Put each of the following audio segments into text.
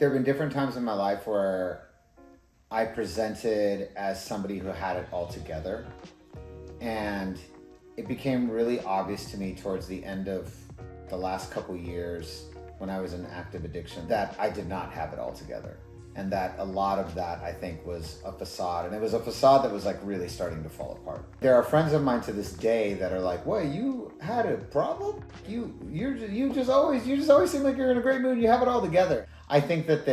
There have been different times in my life where I presented as somebody who had it all together. And it became really obvious to me towards the end of the last couple years when I was in active addiction that I did not have it all together. And that a lot of that, I think, was a facade. And it was a facade that was like really starting to fall apart. There are friends of mine to this day that are like, "What, you had a problem? You just always seem like you're in a great mood. You have it all together." I think that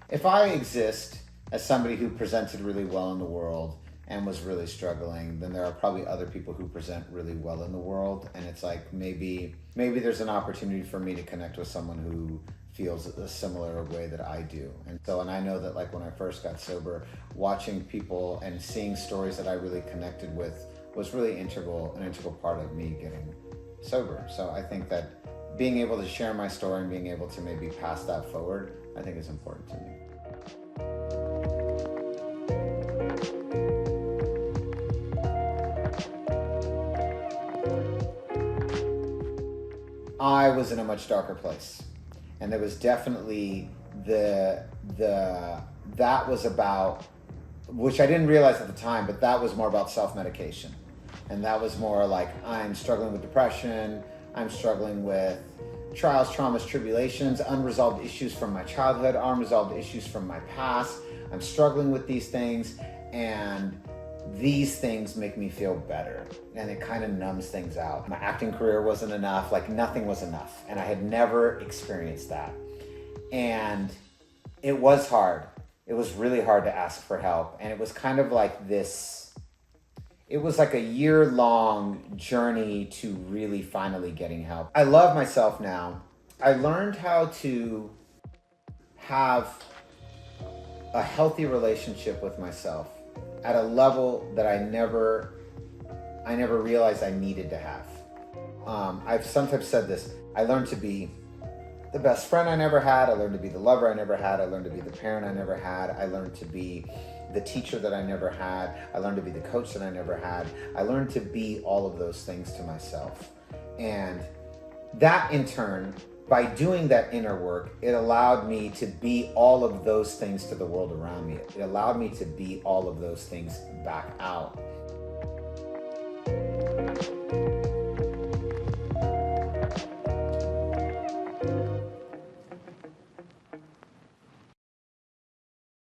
if I exist as somebody who presented really well in the world and was really struggling, then there are probably other people who present really well in the world. And it's like, maybe there's an opportunity for me to connect with someone who feels a similar way that I do. And I know that like when I first got sober, watching people and seeing stories that I really connected with was really an integral part of me getting sober. So I think that being able to share my story and being able to maybe pass that forward, I think is important to me. I was in a much darker place. And there was definitely that was about, which I didn't realize at the time, but that was more about self-medication. And that was more like, I'm struggling with depression, I'm struggling with trials, traumas, tribulations, unresolved issues from my childhood, unresolved issues from my past. I'm struggling with these things, and these things make me feel better, and it kind of numbs things out. My acting career wasn't enough, like nothing was enough, and I had never experienced that. And it was hard. It was really hard to ask for help, and it was kind of like this, it was like a year-long journey to really finally getting help. I love myself now. I learned how to have a healthy relationship with myself at a level that I never realized I needed to have. I've sometimes said this, I learned to be the best friend I never had, I learned to be the lover I never had, I learned to be the parent I never had, I learned to be the teacher that I never had, I learned to be the coach that I never had, I learned to be all of those things to myself. And that in turn, by doing that inner work, it allowed me to be all of those things to the world around me. It allowed me to be all of those things back out.